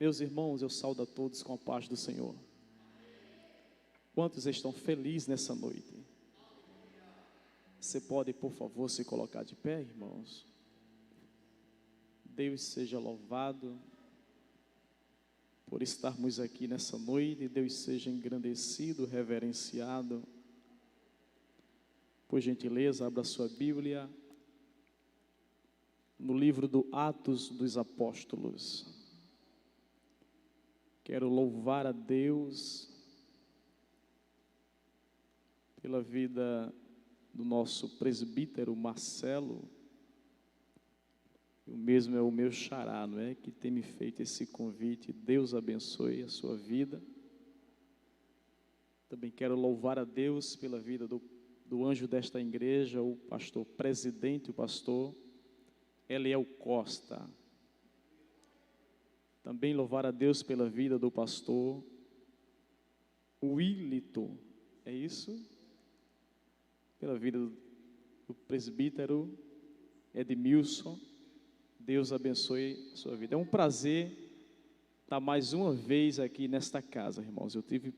Meus irmãos, eu saúdo a todos com a paz do Senhor. Quantos estão felizes nessa noite? Você pode, por favor, se colocar de pé, irmãos? Deus seja louvado por estarmos aqui nessa noite. Deus seja engrandecido, reverenciado. Por gentileza, abra sua Bíblia no livro do Atos dos Apóstolos. Quero louvar a Deus pela vida do nosso presbítero Marcelo. O mesmo é o meu xará, não é? Que tem me feito esse convite. Deus abençoe a sua vida. Também quero louvar a Deus pela vida do anjo desta igreja, o pastor presidente, o pastor Eliel Costa. Também louvar a Deus pela vida do pastor Willito, é isso? Pela vida do presbítero Edmilson. Deus abençoe a sua vida. É um prazer estar mais uma vez aqui nesta casa, irmãos. Eu tive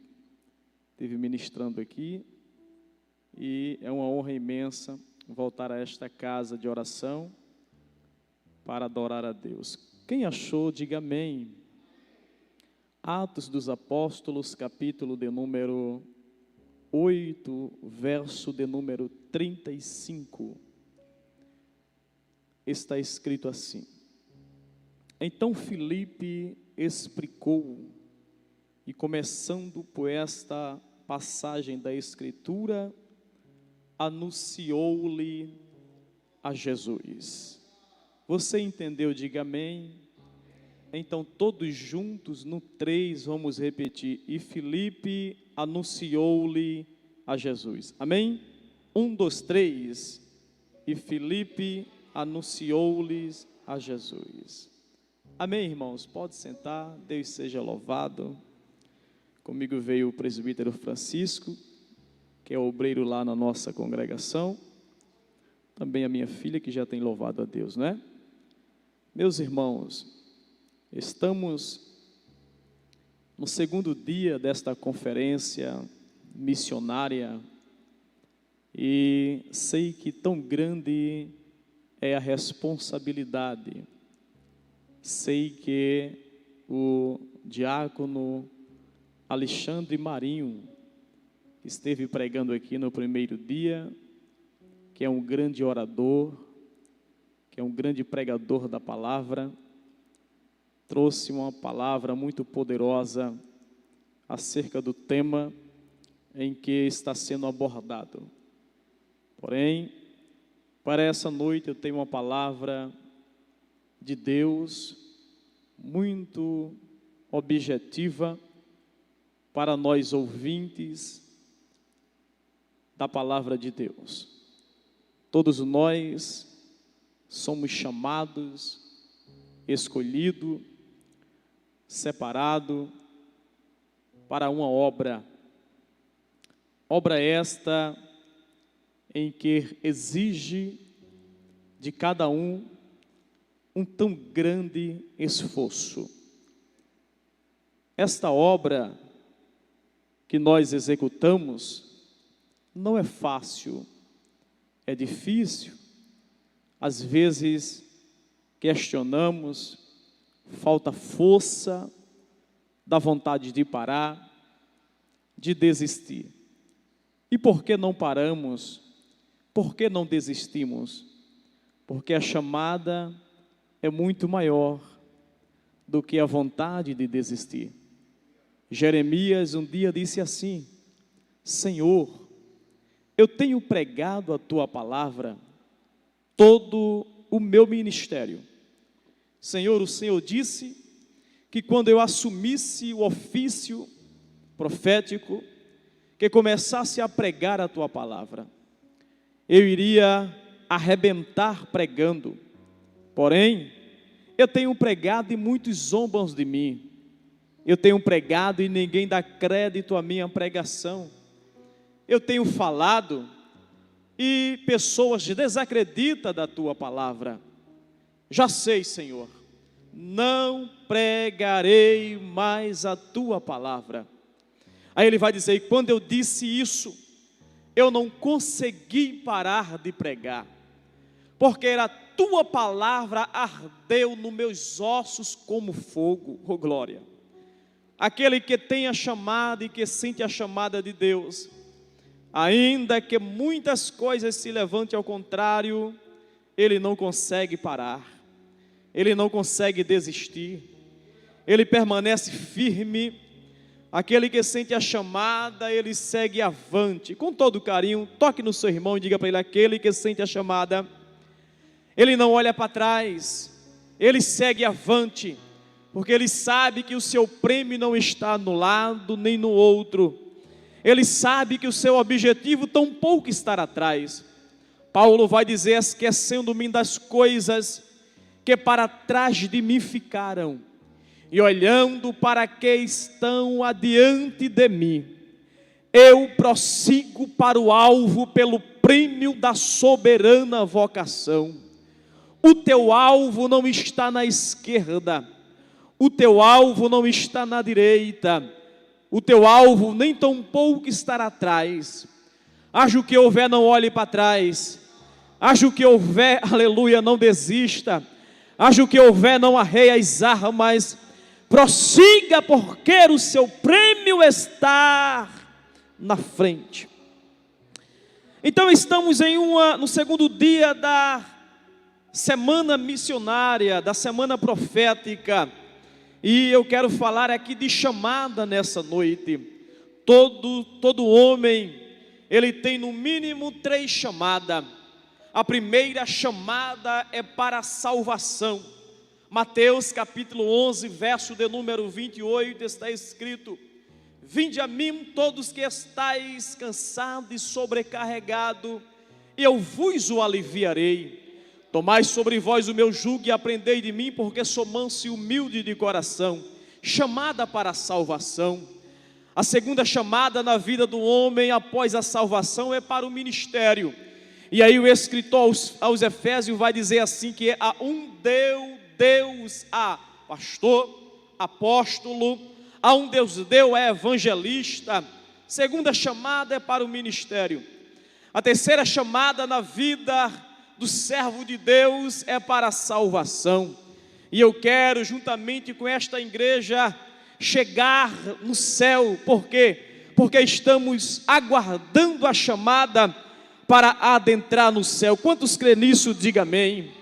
ministrando aqui e é uma honra imensa voltar a esta casa de oração para adorar a Deus. Quem achou, diga amém. Atos dos Apóstolos, capítulo de número 8, verso de número 35. Está escrito assim: Então Filipe explicou, e começando por esta passagem da Escritura, anunciou-lhe a Jesus. Você entendeu? Diga amém. Então todos juntos no 3 vamos repetir: e Filipe anunciou-lhe a Jesus. Amém? 1, 2, 3. E Filipe anunciou-lhes a Jesus. Amém, irmãos? Pode sentar. Deus seja louvado. Comigo veio o presbítero Francisco, que é obreiro lá na nossa congregação. Também a minha filha, que já tem louvado a Deus, não é? Meus irmãos, estamos no segundo dia desta conferência missionária e sei que tão grande é a responsabilidade. Sei que o diácono Alexandre Marinho, que esteve pregando aqui no primeiro dia, que é um grande orador, que é um grande pregador da palavra, trouxe uma palavra muito poderosa acerca do tema em que está sendo abordado. Porém, para essa noite eu tenho uma palavra de Deus muito objetiva para nós ouvintes da palavra de Deus. Todos nós somos chamados, escolhidos, separados para uma obra. Obra esta em que exige de cada um tão grande esforço. Esta obra que nós executamos não é fácil, é difícil. Às vezes questionamos, falta força, dá vontade de parar, de desistir. E por que não paramos? Por que não desistimos? Porque a chamada é muito maior do que a vontade de desistir. Jeremias um dia disse assim: Senhor, eu tenho pregado a tua palavra todo o meu ministério. Senhor, o Senhor disse que quando eu assumisse o ofício profético, que começasse a pregar a tua palavra, eu iria arrebentar pregando. Porém, eu tenho pregado e muitos zombam de mim. Eu tenho pregado e ninguém dá crédito à minha pregação. Eu tenho falado e pessoas desacreditam da tua palavra. Já sei, Senhor, não pregarei mais a tua palavra. Aí ele vai dizer: quando eu disse isso, eu não consegui parar de pregar, porque a tua palavra ardeu nos meus ossos como fogo. Oh glória! Aquele que tem a chamada e que sente a chamada de Deus, ainda que muitas coisas se levantem ao contrário, ele não consegue parar, ele não consegue desistir, ele permanece firme. Aquele que sente a chamada, ele segue avante. Com todo carinho, toque no seu irmão e diga para ele: aquele que sente a chamada, ele não olha para trás, ele segue avante, porque ele sabe que o seu prêmio não está no lado nem no outro. Ele sabe que o seu objetivo tampouco estará atrás. Paulo vai dizer: esquecendo-me das coisas que para trás de mim ficaram, e olhando para que estão adiante de mim, eu prossigo para o alvo pelo prêmio da soberana vocação. O teu alvo não está na esquerda, o teu alvo não está na direita, o teu alvo nem tampouco estará atrás. Haja o que houver, não olhe para trás. Haja o que houver, aleluia, não desista. Haja o que houver, não arreie as armas. Prossiga, porque o seu prêmio está na frente. Então estamos no segundo dia da semana missionária, da semana profética, e eu quero falar aqui de chamada nessa noite. Todo homem, ele tem no mínimo 3 chamadas. A primeira chamada é para a salvação. Mateus capítulo 11, verso de número 28, está escrito: vinde a mim todos que estáis cansados e sobrecarregados, e eu vos o aliviarei. Tomai sobre vós o meu jugo e aprendei de mim, porque sou manso e humilde de coração. Chamada para a salvação. A segunda chamada na vida do homem após a salvação é para o ministério. E aí o escritor aos Efésios vai dizer assim, que há um Deus, há pastor, apóstolo, há um Deus é evangelista. Segunda chamada é para o ministério. A terceira chamada na vida do servo de Deus é para a salvação. E eu quero, juntamente com esta igreja, chegar no céu. Por quê? Porque estamos aguardando a chamada para adentrar no céu. Quantos crê nisso? Diga amém.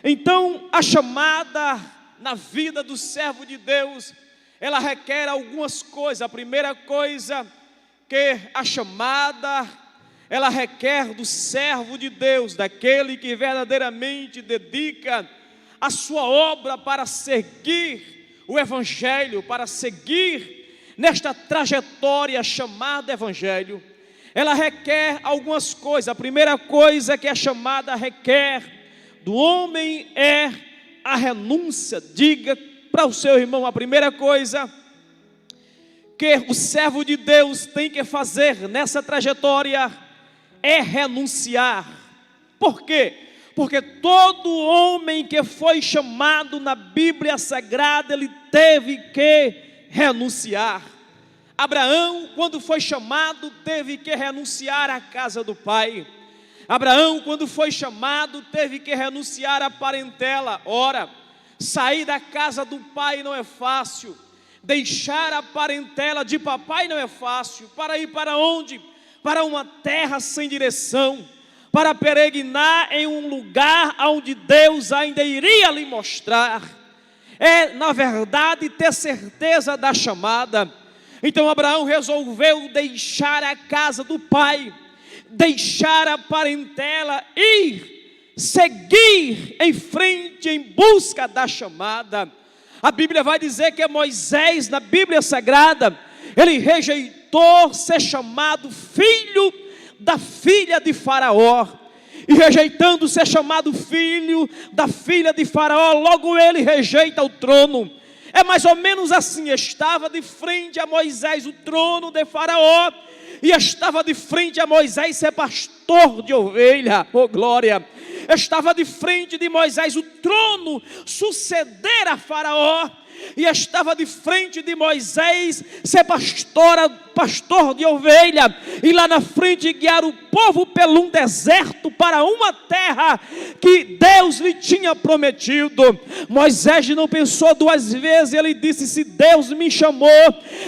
Então, a chamada na vida do servo de Deus, ela requer algumas coisas. A primeira coisa, que a chamada, ela requer do servo de Deus, daquele que verdadeiramente dedica a sua obra para seguir o evangelho, para seguir nesta trajetória chamada evangelho. Ela requer algumas coisas. A primeira coisa que a chamada requer do homem é a renúncia. Diga para o seu irmão: a primeira coisa que o servo de Deus tem que fazer nessa trajetória é renunciar. Por quê? Porque todo homem que foi chamado na Bíblia Sagrada, ele teve que renunciar. Abraão, quando foi chamado, teve que renunciar à casa do pai. Abraão, quando foi chamado, teve que renunciar à parentela. Ora, sair da casa do pai não é fácil, deixar a parentela de papai não é fácil. Para ir para onde? Para uma terra sem direção, para peregrinar em um lugar onde Deus ainda iria lhe mostrar. É, na verdade, ter certeza da chamada. Então Abraão resolveu deixar a casa do pai, deixar a parentela, ir, seguir em frente em busca da chamada. A Bíblia vai dizer que Moisés, na Bíblia Sagrada, ele rejeitou ser chamado filho da filha de Faraó. E rejeitando ser chamado filho da filha de Faraó, logo ele rejeita o trono. É mais ou menos assim: estava de frente a Moisés o trono de Faraó, e estava de frente a Moisés ser pastor de ovelha. Oh glória! estava de frente de Moisés, o trono suceder a Faraó, e estava de frente de Moisés ser pastor de ovelha, e lá na frente guiar o povo pelo um deserto para uma terra que Deus lhe tinha prometido. Moisés não pensou duas vezes, ele disse: se Deus me chamou,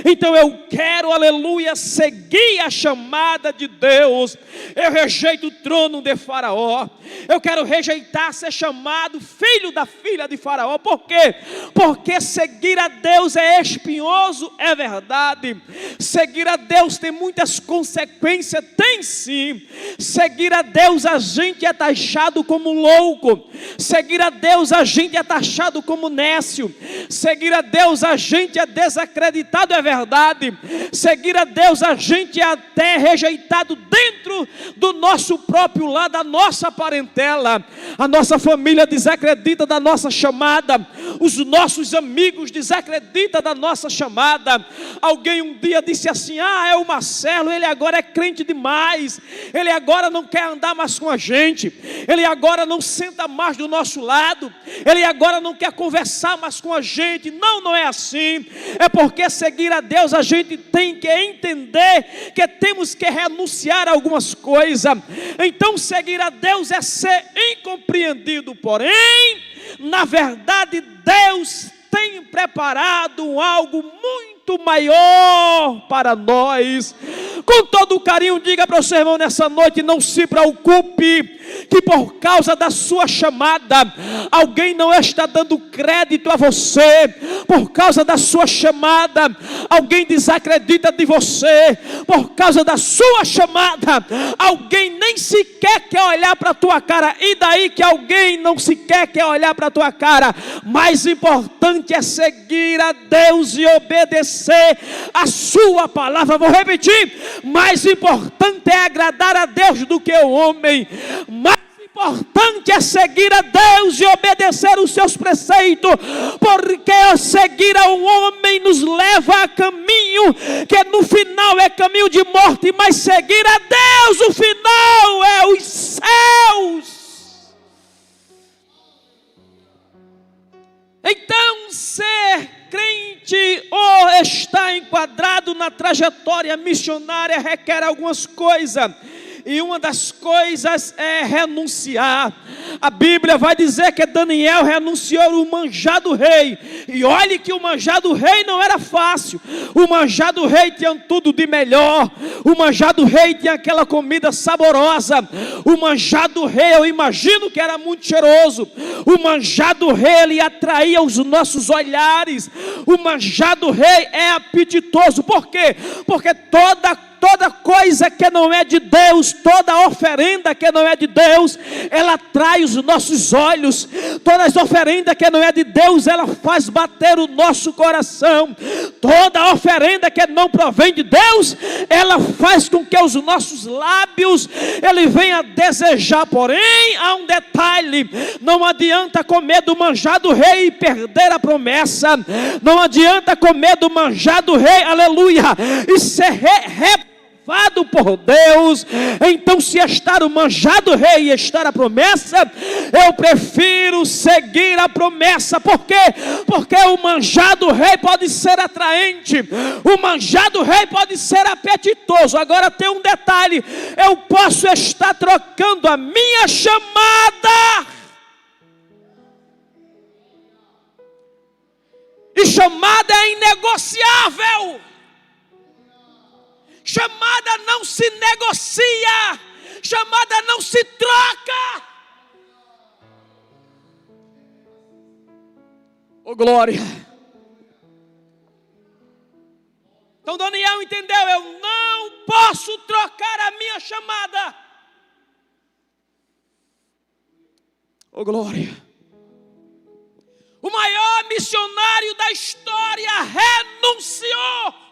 então eu quero, aleluia, seguir a chamada de Deus. Eu rejeito o trono de Faraó, eu quero rejeitar ser chamado filho da filha de Faraó. Por quê? Porque seguir a Deus é espinhoso, é verdade. Seguir a Deus tem muitas consequências, tem sim. Seguir a Deus, a gente é taxado como louco. Seguir a Deus, a gente é taxado como nécio. Seguir a Deus, a gente é desacreditado, é verdade. Seguir a Deus, a gente é até rejeitado dentro do nosso próprio lar, da nossa parentela. A nossa família desacredita da nossa chamada, os nossos amigos desacreditam da nossa chamada. Alguém um dia disse assim: é o Marcelo, ele agora é crente demais, ele agora não quer andar mais com a gente, ele agora não senta mais do nosso lado, ele agora não quer conversar mais com a gente. Não é assim. É porque seguir a Deus, a gente tem que entender que temos que renunciar a algumas coisas. Então seguir a Deus é ser incompreendido, porém, na verdade, Deus tem preparado algo muito maior para nós. Com todo o carinho, diga para o seu irmão nessa noite: não se preocupe que por causa da sua chamada, alguém não está dando crédito a você. Por causa da sua chamada, alguém desacredita de você. Por causa da sua chamada, alguém nem sequer quer olhar para a tua cara. E daí que alguém não sequer quer olhar para a tua cara? Mais importante é seguir a Deus e obedecer a sua palavra. Vou repetir: mais importante é agradar a Deus do que o homem. Mais importante é seguir a Deus e obedecer os seus preceitos, porque seguir a um homem nos leva a caminho que no final é caminho de morte, mas seguir a Deus, o final é os céus. Então, ser crente ou estar enquadrado na trajetória missionária requer algumas coisas. E uma das coisas é renunciar. A Bíblia vai dizer que Daniel renunciou o manjar do rei. E olhe que o manjar do rei não era fácil. O manjar do rei tinha tudo de melhor. O manjar do rei tinha aquela comida saborosa. O manjar do rei, eu imagino que era muito cheiroso. O manjar do rei, ele atraía os nossos olhares. O manjar do rei é apetitoso. Por quê? Porque toda coisa que não é de Deus, toda oferenda que não é de Deus, ela atrai os nossos olhos. Toda oferenda que não é de Deus, ela faz bater o nosso coração. Toda oferenda que não provém de Deus, ela faz com que os nossos lábios, ele venha a desejar. Porém, há um detalhe: não adianta comer do manjar do rei e perder a promessa. Não adianta comer do manjar do rei, aleluia, e ser reprovado por Deus. Então, se estar o manjar do rei e estar a promessa, eu prefiro seguir a promessa. Por quê? Porque o manjar do rei pode ser atraente, o manjar do rei pode ser apetitoso. Agora tem um detalhe: eu posso estar trocando a minha chamada, e chamada é inegociável. Chamada não se negocia, chamada não se troca. Oh, glória! Então Daniel entendeu: eu não posso trocar a minha chamada. Oh, glória! O maior missionário da história renunciou.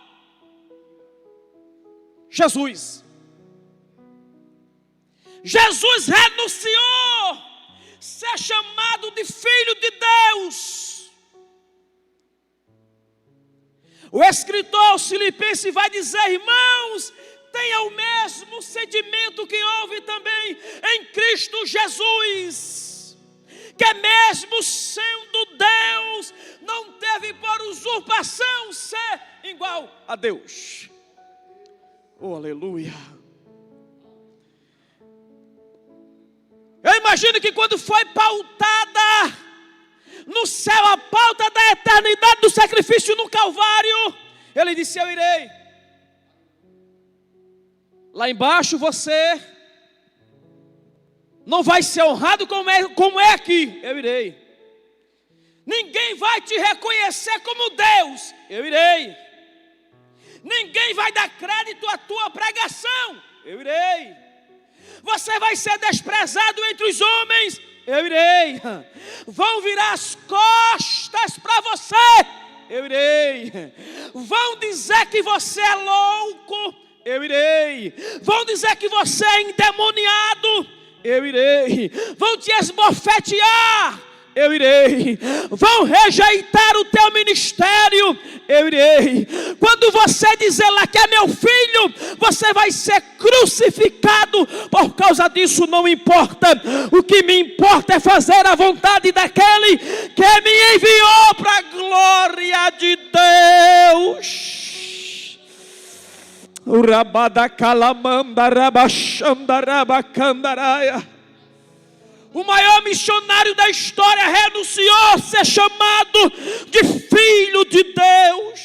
Jesus renunciou ser chamado de filho de Deus. O escritor aos Filipenses vai dizer: irmãos, tenha o mesmo sentimento que houve também em Cristo Jesus, que mesmo sendo Deus, não teve por usurpação ser igual a Deus. Oh, aleluia. Eu imagino que quando foi pautada no céu a pauta da eternidade do sacrifício no Calvário, ele disse: eu irei. Lá embaixo você não vai ser honrado como é aqui. Eu irei. Ninguém vai te reconhecer como Deus. Eu irei. Ninguém vai dar crédito à tua pregação. Eu irei. Você vai ser desprezado entre os homens. Eu irei. Vão virar as costas para você. Eu irei. Vão dizer que você é louco. Eu irei. Vão dizer que você é endemoniado. Eu irei. Vão te esbofetear. Eu irei. Vão rejeitar o teu ministério. Eu irei. Quando você dizer lá que é meu filho, você vai ser crucificado. Por causa disso não importa. O que me importa é fazer a vontade daquele que me enviou para a glória de Deus. O rabada calamanda rabachanda rabacandaraia. O maior missionário da história renunciou a ser chamado de filho de Deus.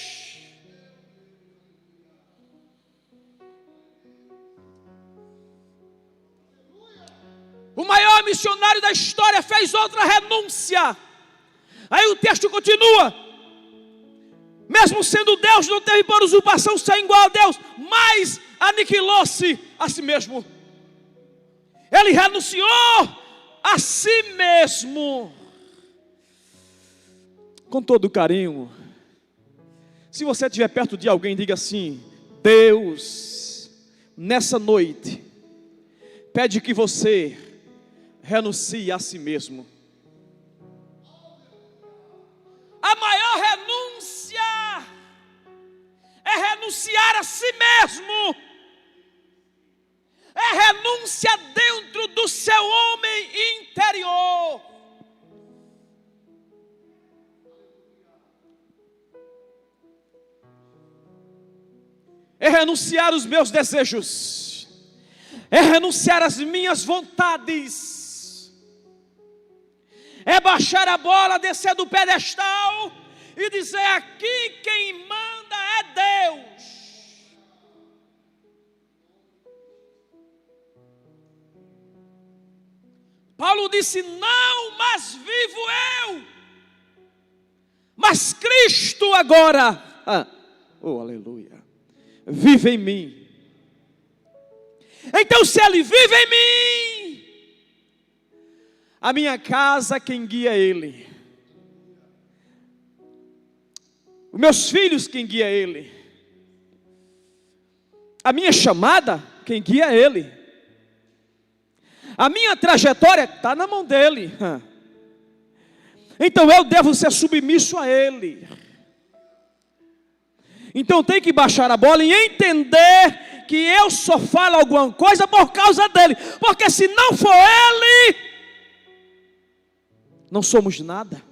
O maior missionário da história fez outra renúncia. Aí o texto continua: mesmo sendo Deus, não teve por usurpação ser igual a Deus, mas aniquilou-se a si mesmo. Ele renunciou a si mesmo. Com todo carinho, se você estiver perto de alguém, diga assim: Deus, nessa noite, pede que você renuncie a si mesmo. A maior renúncia é renunciar a si mesmo. É renúncia dentro do seu homem interior. É renunciar os meus desejos. É renunciar às minhas vontades. É baixar a bola, descer do pedestal e dizer: aqui quem manda é Deus. Paulo disse: não mais vivo eu, mas Cristo agora, oh aleluia, vive em mim. Então se Ele vive em mim, a minha casa quem guia é Ele, os meus filhos quem guia é Ele, a minha chamada quem guia é Ele. A minha trajetória está na mão dele. Então eu devo ser submisso a Ele. Então tem que baixar a bola e entender que eu só falo alguma coisa por causa dele. Porque se não for Ele, não somos nada.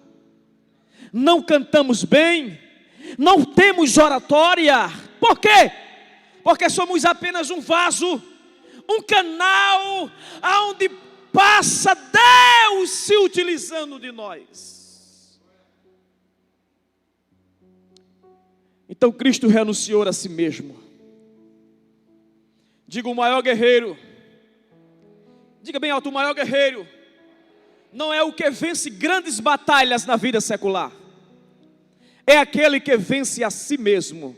Não cantamos bem. Não temos oratória. Por quê? Porque somos apenas um vaso, um canal aonde passa Deus se utilizando de nós. Então Cristo renunciou a si mesmo. Diga: o maior guerreiro, diga bem alto: o maior guerreiro não é o que vence grandes batalhas na vida secular, é aquele que vence a si mesmo.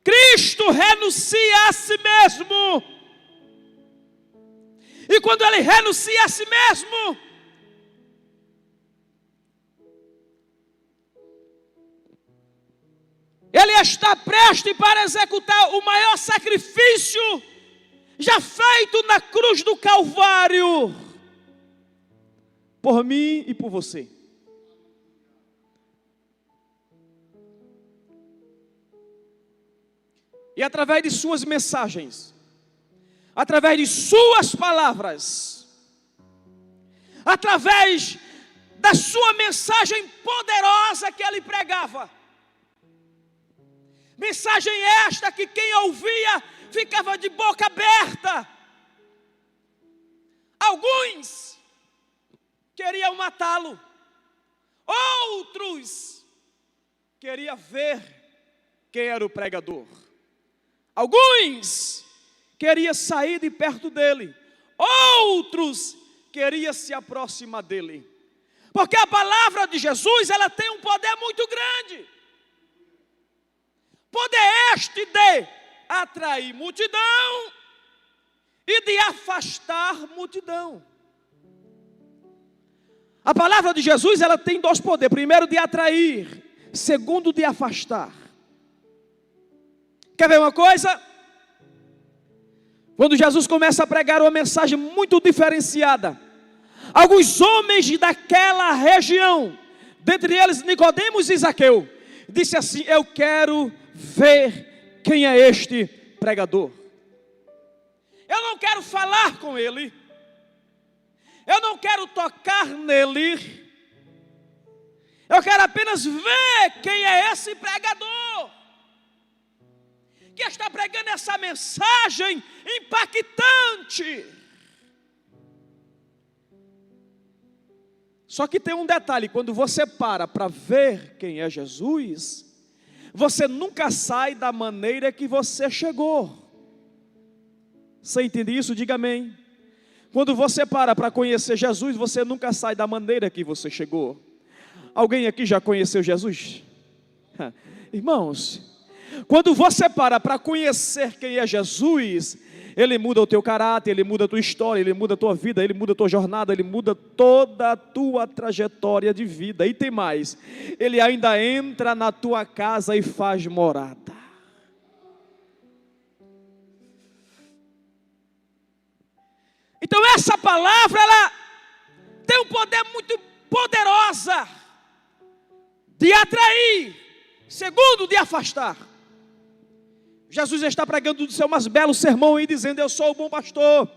Cristo renuncia a si mesmo. E quando Ele renuncia a si mesmo, Ele está prestes para executar o maior sacrifício já feito na cruz do Calvário, por mim e por você. E através de suas mensagens, através de suas palavras, através da sua mensagem poderosa que ele pregava, mensagem esta que quem ouvia ficava de boca aberta. Alguns queriam matá-lo, outros queriam ver quem era o pregador. Alguns queriam sair de perto dele, outros queriam se aproximar dele. Porque a palavra de Jesus, ela tem um poder muito grande. Poder este de atrair multidão e de afastar multidão. A palavra de Jesus, ela tem dois poderes. Primeiro, de atrair. Segundo, de afastar. Quer ver uma coisa? Quando Jesus começa a pregar uma mensagem muito diferenciada, alguns homens daquela região, dentre eles Nicodemos e Zaqueu, disse assim: eu quero ver quem é este pregador. Eu não quero falar com ele, eu não quero tocar nele, eu quero apenas ver quem é esse pregador que está pregando essa mensagem impactante. Só que tem um detalhe: quando você para ver quem é Jesus, você nunca sai da maneira que você chegou. Você entende isso? Diga amém. Quando você para conhecer Jesus, você nunca sai da maneira que você chegou. Alguém aqui já conheceu Jesus? Irmãos, quando você para conhecer quem é Jesus, Ele muda o teu caráter, Ele muda a tua história, Ele muda a tua vida, Ele muda a tua jornada, Ele muda toda a tua trajetória de vida. E tem mais, Ele ainda entra na tua casa e faz morada. Então essa palavra, ela tem um poder muito poderosa de atrair, segundo, de afastar. Jesus está pregando o seu mais belo sermão e dizendo: eu sou o bom pastor.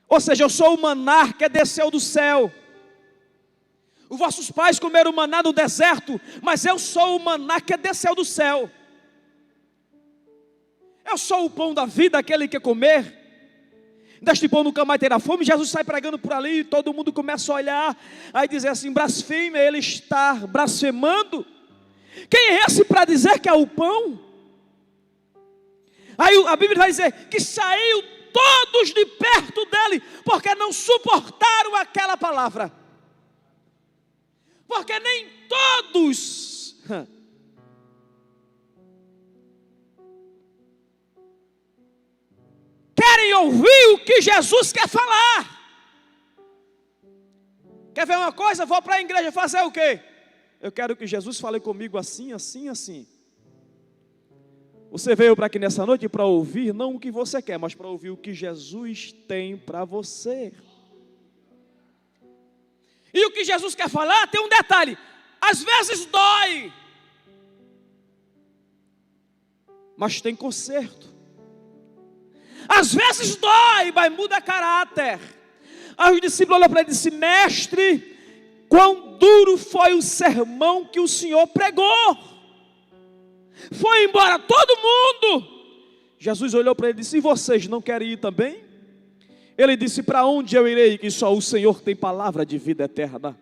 Ou seja, eu sou o maná que desceu do céu. Os vossos pais comeram maná no deserto, mas eu sou o maná que desceu do céu. Eu sou o pão da vida, aquele que comer deste pão nunca mais terá fome. Jesus sai pregando por ali e todo mundo começa a olhar, aí dizer assim: blasfêmia, ele está blasfemando. Quem é esse para dizer que é o pão? Aí a Bíblia vai dizer que saiu todos de perto dele, porque não suportaram aquela palavra. Porque nem todos querem ouvir o que Jesus quer falar. Quer ver uma coisa? Vou para a igreja fazer o quê? Eu quero que Jesus fale comigo assim, assim, assim. Você veio para aqui nessa noite para ouvir não o que você quer, mas para ouvir o que Jesus tem para você. E o que Jesus quer falar tem um detalhe: às vezes dói, mas tem conserto. Às vezes dói, mas muda caráter. Aí o discípulo olhou para ele e disse: mestre, quão duro foi o sermão que o Senhor pregou. Foi embora todo mundo. Jesus olhou para ele e disse: e vocês não querem ir também? Ele disse: para onde eu irei, que só o Senhor tem palavra de vida eterna.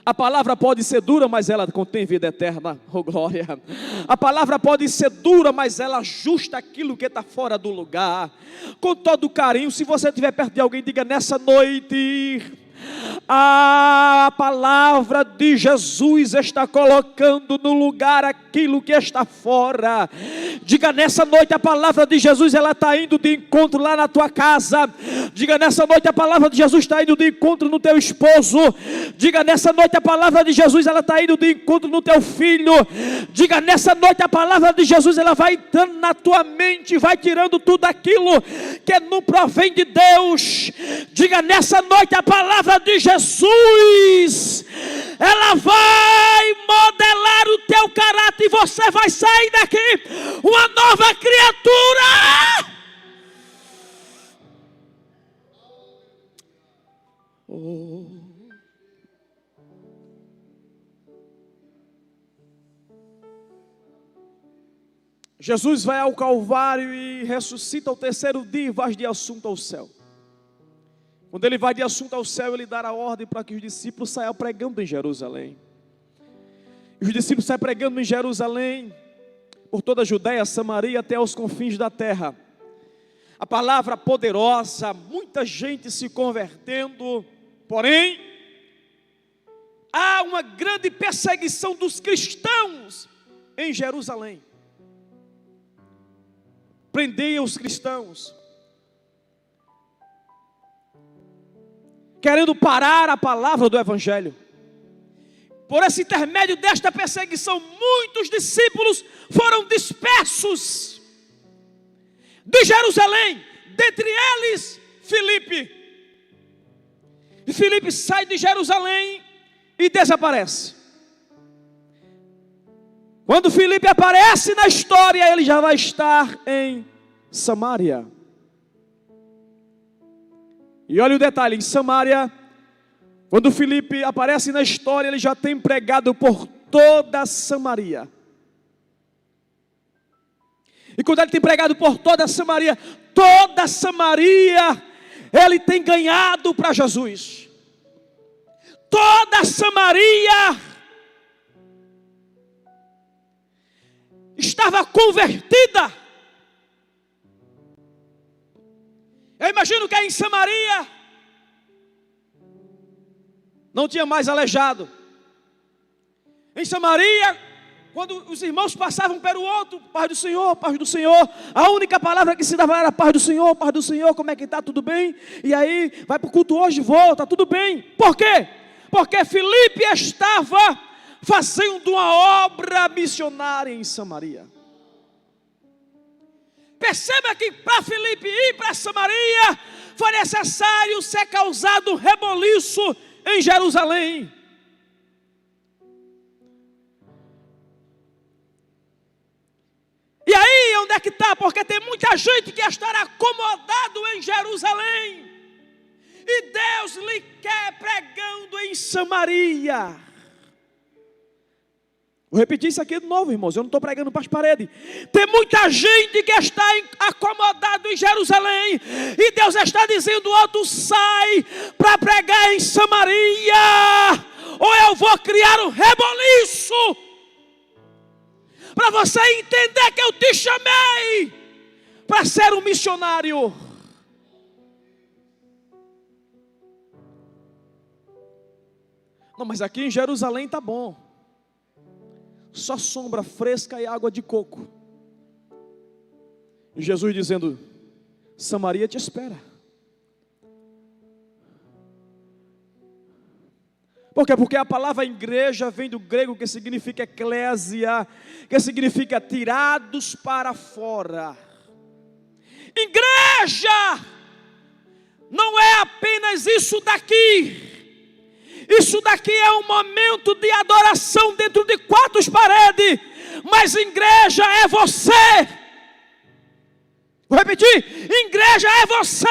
A palavra pode ser dura, mas ela contém vida eterna. Oh glória. A palavra pode ser dura, mas ela ajusta aquilo que está fora do lugar. Com todo carinho, se você estiver perto de alguém, diga: nessa noite, a palavra de Jesus está colocando no lugar aquilo que está fora. Diga: nessa noite a palavra de Jesus, ela está indo de encontro lá na tua casa. Diga: nessa noite a palavra de Jesus está indo de encontro no teu esposo. Diga: nessa noite a palavra de Jesus, ela está indo de encontro no teu filho. Diga: nessa noite a palavra de Jesus, ela vai entrando na tua mente, vai tirando tudo aquilo que não provém de Deus. Diga: nessa noite a palavra de Jesus, ela vai modelar o teu caráter e você vai sair daqui uma nova criatura. Jesus vai ao Calvário e ressuscita ao terceiro dia e vai de assunto ao céu. Quando ele vai de assunto ao céu, ele dá a ordem para que os discípulos saiam pregando em Jerusalém. E os discípulos saem pregando em Jerusalém, por toda a Judéia, Samaria, até aos confins da terra. A palavra poderosa, muita gente se convertendo, porém, há uma grande perseguição dos cristãos em Jerusalém. Prendiam os cristãos, querendo parar a palavra do Evangelho. Por esse intermédio desta perseguição, muitos discípulos foram dispersos de Jerusalém, dentre eles Filipe. E Filipe sai de Jerusalém e desaparece. Quando Filipe aparece na história, ele já vai estar em Samaria. E olha o detalhe, em Samaria, quando Filipe aparece na história, ele já tem pregado por toda Samaria. E quando ele tem pregado por toda Samaria, ele tem ganhado para Jesus. Toda Samaria estava convertida. Eu imagino que em Samaria não tinha mais aleijado. Em Samaria, quando os irmãos passavam pelo outro, paz do Senhor, paz do Senhor, a única palavra que se dava era paz do Senhor, como é que está? Tudo bem? E aí, vai para o culto hoje, volta, tudo bem. Por quê? Porque Filipe estava fazendo uma obra missionária em Samaria. Perceba que para Filipe ir para Samaria, foi necessário ser causado um reboliço em Jerusalém. E aí, onde é que está? Porque tem muita gente que estará acomodado em Jerusalém, e Deus lhe quer pregando em Samaria. Vou repetir isso aqui de novo, irmãos, eu não estou pregando para as paredes. Tem muita gente que está acomodado em Jerusalém, e Deus está dizendo: ó, tu sai para pregar em Samaria, ou eu vou criar um reboliço, para você entender que eu te chamei para ser um missionário. Não, mas aqui em Jerusalém está bom. Só sombra fresca e água de coco. E Jesus dizendo: Samaria te espera. Por quê? Porque a palavra igreja vem do grego, que significa eclésia, que significa tirados para fora. Igreja não é apenas isso daqui. Isso daqui é um momento de adoração dentro de quatro paredes, mas igreja é você. Vou repetir: igreja é você,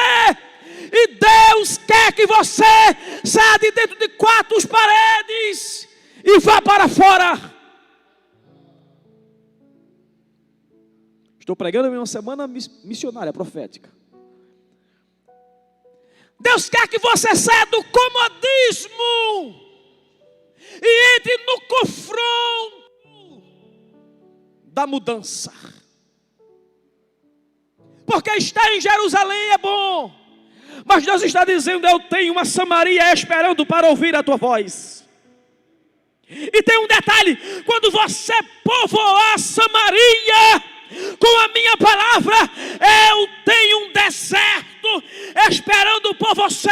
e Deus quer que você saia de dentro de quatro paredes e vá para fora. Estou pregando em uma semana missionária profética. Deus quer que você saia do comodismo e entre no confronto da mudança. Porque estar em Jerusalém é bom, mas Deus está dizendo: eu tenho uma Samaria esperando para ouvir a tua voz. E tem um detalhe: quando você povoar Samaria com a minha palavra, eu tenho um deserto esperando por você.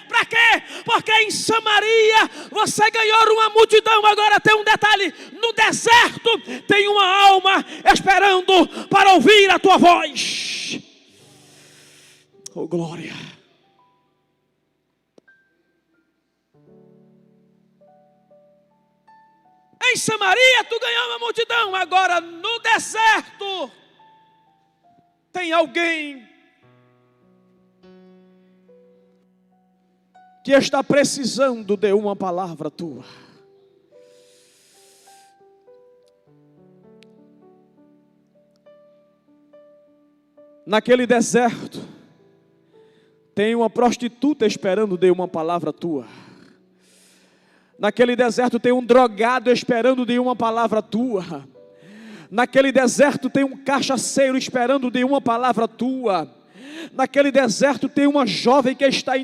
Para quê? Porque em Samaria você ganhou uma multidão. Agora tem um detalhe: no deserto tem uma alma esperando para ouvir a tua voz. Oh, glória! Em Samaria tu ganhou uma multidão, agora no deserto tem alguém que está precisando de uma palavra tua. Naquele deserto tem uma prostituta esperando de uma palavra tua. Naquele deserto tem um drogado esperando de uma palavra tua. Naquele deserto tem um cachaceiro esperando de uma palavra tua. Naquele deserto tem uma jovem que está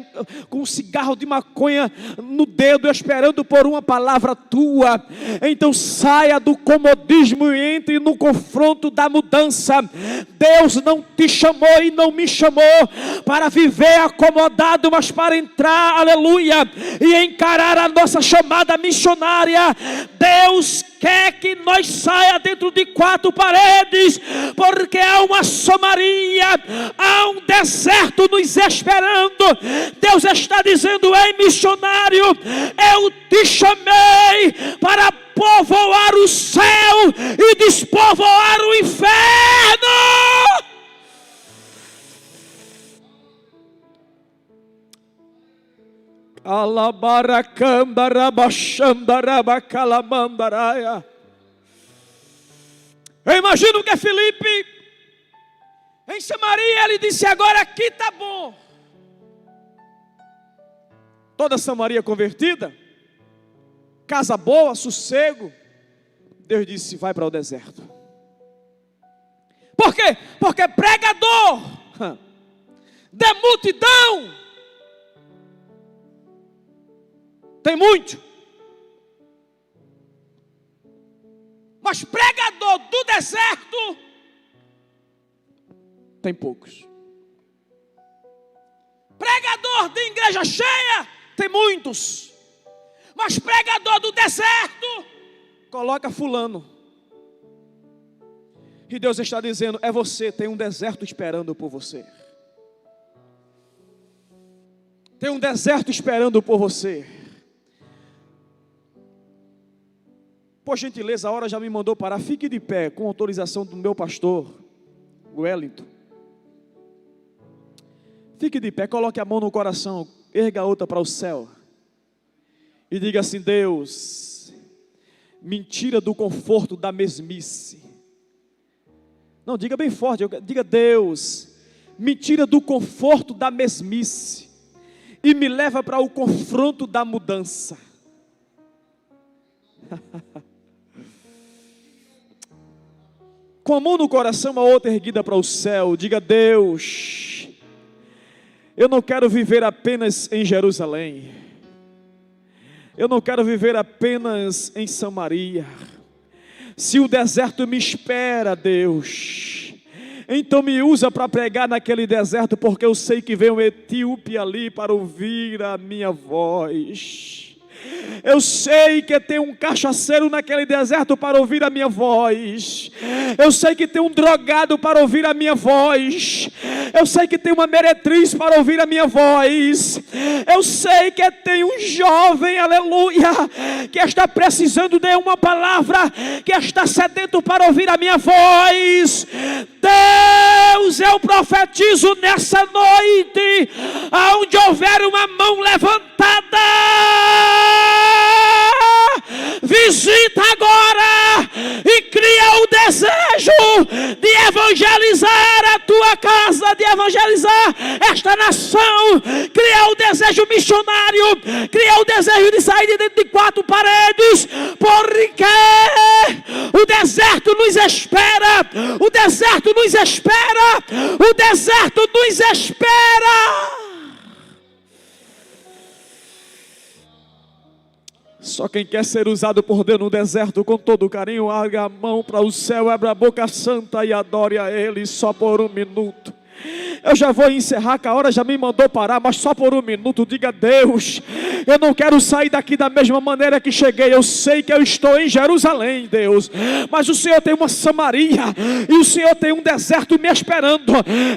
com um cigarro de maconha no dedo, esperando por uma palavra tua. Então saia do comodismo e entre no confronto da mudança. Deus não te chamou e não me chamou para viver acomodado, mas para entrar, aleluia, e encarar a nossa chamada missionária. Deus quer que nós saia dentro de quatro paredes, porque há uma Samaria, há um deserto nos esperando. Deus está dizendo: ei missionário, eu te chamei para povoar o céu e despovoar o inferno. Eu imagino que Filipe, em Samaria, ele disse: agora aqui está bom. Toda Samaria convertida, casa boa, sossego. Deus disse: vai para o deserto. Por quê? Porque pregador de multidão tem muito, mas pregador do deserto tem poucos. Pregador de igreja cheia tem muitos, mas pregador do deserto coloca fulano. E Deus está dizendo: é você, tem um deserto esperando por você. Tem um deserto esperando por você. Por gentileza, a hora já me mandou parar. Fique de pé, com autorização do meu pastor Wellington. Fique de pé, coloque a mão no coração, erga a outra para o céu e diga assim: Deus, me tira do conforto da mesmice. Não, diga bem forte, diga: Deus, me tira do conforto da mesmice e me leva para o confronto da mudança. Com a mão no coração, a outra erguida para o céu, diga: Deus, eu não quero viver apenas em Jerusalém, eu não quero viver apenas em Samaria. Se o deserto me espera, Deus, então me usa para pregar naquele deserto, porque eu sei que vem um etíope ali para ouvir a minha voz. Eu sei que tem um cachaceiro naquele deserto para ouvir a minha voz. Eu sei que tem um drogado para ouvir a minha voz. Eu sei que tem uma meretriz para ouvir a minha voz. Eu sei que tem um jovem, aleluia, que está precisando de uma palavra, que está sedento para ouvir a minha voz. Deus, eu profetizo nessa noite, aonde houver uma mão levantada, visita agora e cria o desejo de evangelizar a tua casa, de evangelizar esta nação. Cria o desejo missionário, cria o desejo de sair de dentro de quatro paredes, porque o deserto nos espera, o deserto nos espera, o deserto nos espera. Só quem quer ser usado por Deus no deserto com todo carinho, ergue a mão para o céu, abre a boca santa e adore a Ele só por um minuto. Eu já vou encerrar, que a hora já me mandou parar, mas só por um minuto. Diga: Deus, Eu não quero sair daqui da mesma maneira que cheguei. Eu sei que eu estou em Jerusalém, Deus, mas o Senhor tem uma Samaria e o Senhor tem um deserto me esperando.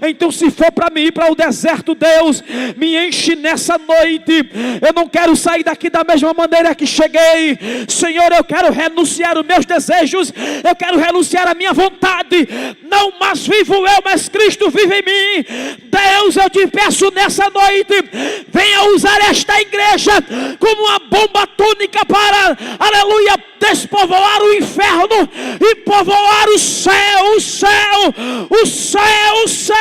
Então, se for para mim ir para o deserto, Deus, me enche nessa noite. Eu não quero sair daqui da mesma maneira que cheguei. Senhor, eu quero renunciar os meus desejos, eu quero renunciar a minha vontade. Não mais vivo eu, mas Cristo vive em mim. Deus, eu te peço nessa noite, venha usar esta igreja como uma bomba atômica para, aleluia, despovoar o inferno e povoar o céu, o céu, o céu, o céu.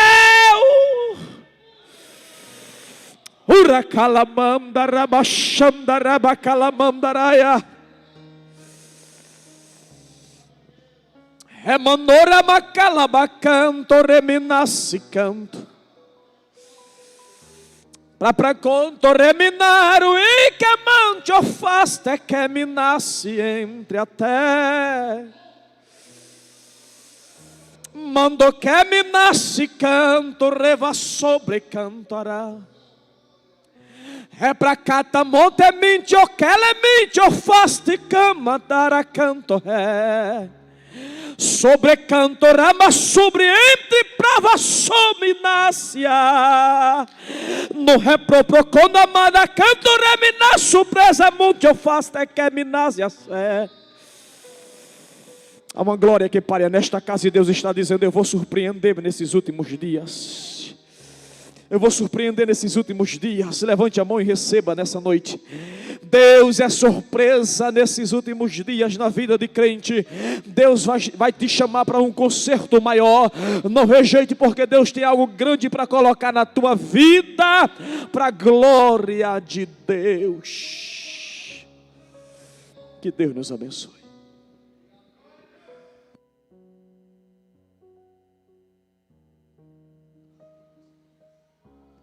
Uracalamandarabachamdarabacalamandaraya. Remanora macalabacanto reminasse canto. Pra conto reminaro e que amante ofaste que me nasce entre até. Mando que me nasce canto reva sobre cantará. É pra cata monte mente o que le mente ofaste cama dará canto é. Sobre canto rama sobre entre prava sominácia. No repropro quando amada canto remina surpresa muito eu faço é que minásia é. Há uma glória que paria nesta casa e Deus está dizendo: eu vou surpreender nesses últimos dias. Eu vou surpreender nesses últimos dias. Levante a mão e receba nessa noite. Deus é surpresa nesses últimos dias na vida de crente. Deus vai te chamar para um concerto maior. Não rejeite, porque Deus tem algo grande para colocar na tua vida, para a glória de Deus. Que Deus nos abençoe.